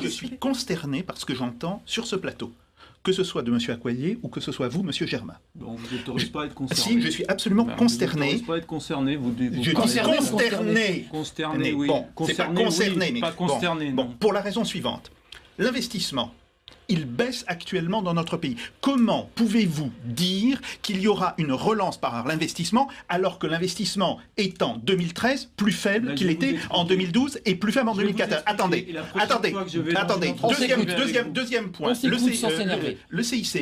Je suis consterné par ce que j'entends sur ce plateau, que ce soit de M. Accoyer ou que ce soit vous, M. Germain. Bon, vous n'autorisez pas à être concerné. Si, je suis absolument consterné. Vous n'autorisez pas à être concerné. Vous Je dis consterné. Consterné, oui. Bon, c'est pas concerné, oui, mais pas concerné. Bon, pour la raison suivante. L'investissement, il baisse actuellement dans notre pays. Comment pouvez-vous dire qu'il y aura une relance par l'investissement alors que l'investissement est en 2013 plus faible qu'il était en 2012 et plus faible en 2014 ? Attendez. Deuxième point. Le CICE.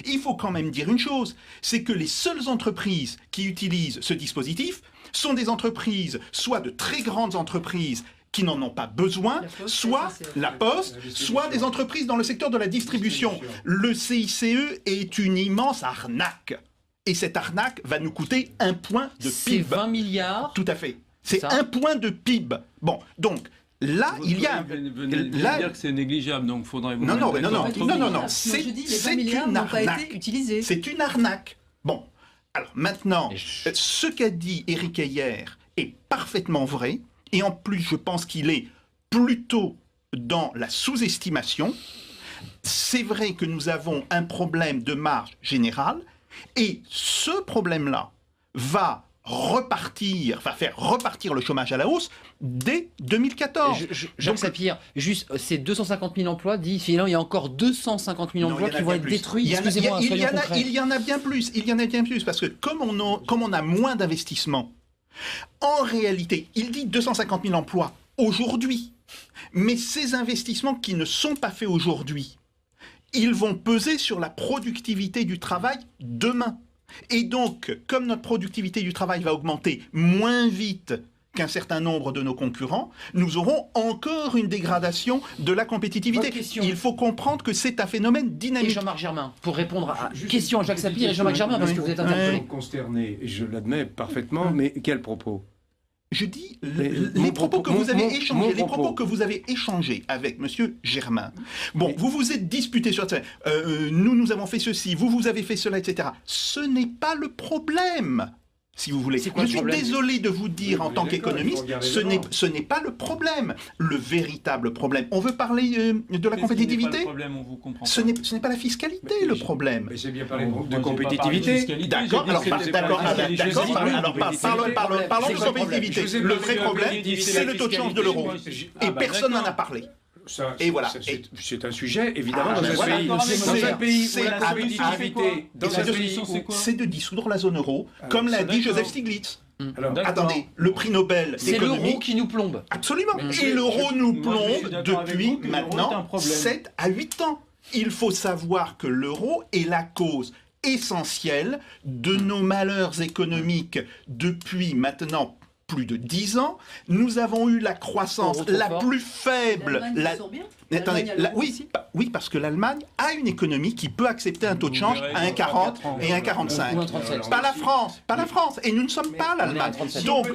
Il faut quand même dire une chose, c'est que les seules entreprises qui utilisent ce dispositif sont des entreprises, soit de très grandes entreprises qui n'en ont pas besoin, soit la Poste, soit des entreprises dans le secteur de la distribution. Le CICE est une immense arnaque. Et cette arnaque va nous coûter 1 point de PIB. C'est 20 milliards. Tout à fait. C'est 1 point de PIB. Bon, donc, là, il y a... Venez dire que c'est négligeable, donc il faudrait... Non, c'est une arnaque. C'est une arnaque. Bon, alors maintenant, ce qu'a dit Éric Heyer est parfaitement vrai. Et en plus, je pense qu'il est plutôt dans la sous-estimation. C'est vrai que nous avons un problème de marge générale, et ce problème-là va faire repartir le chômage à la hausse dès 2014. Jacques Sapir, juste, ces 250 000 emplois, dit finalement, il y a encore 250 000 emplois qui vont être détruits. Excusez-moi, soyons concrets. Il y en a bien plus, parce que comme on a moins d'investissements, en réalité, il dit 250 000 emplois aujourd'hui. Mais ces investissements qui ne sont pas faits aujourd'hui, ils vont peser sur la productivité du travail demain. Et donc, comme notre productivité du travail va augmenter moins vite qu'un certain nombre de nos concurrents, nous aurons encore une dégradation de la compétitivité. Il faut comprendre que c'est un phénomène dynamique. Et Jean-Marc Germain, pour répondre à question à Jacques Sapir et Jean-Marc Germain, parce que vous êtes interpellé. Consterné, je l'admets parfaitement, mais quel propos ? Je dis les propos que vous avez échangés, les propos que vous avez échangés avec M. Germain. Bon, vous vous êtes disputé sur ça. Nous avons fait ceci, vous avez fait cela, etc. Ce n'est pas le problème. Si vous voulez. Je suis désolé de vous dire en tant qu'économiste, ce n'est pas le problème. Le véritable problème. On veut parler de la compétitivité ? Ce n'est pas la fiscalité le problème. Mais j'ai bien parlé de compétitivité. D'accord, alors parlons de compétitivité. Le vrai problème, c'est le taux de change de l'euro. Et personne n'en a parlé. Et voilà. C'est un sujet, évidemment, dans un pays où la compétitivité... C'est de dissoudre la zone euro, comme l'a dit Joseph Stiglitz. Attendez, le prix Nobel c'est l'euro qui nous plombe. Absolument. Et l'euro nous plombe depuis maintenant 7 à 8 ans. Il faut savoir que l'euro est la cause essentielle de nos malheurs économiques depuis maintenant plus de 10 ans. Nous avons eu la croissance la plus faible. Oui, parce que l'Allemagne a une économie qui peut accepter un taux de change à 1,40 et 1,45. Pas la France. Et nous ne sommes pas l'Allemagne. Donc,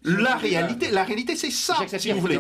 la réalité, c'est ça, si vous voulez.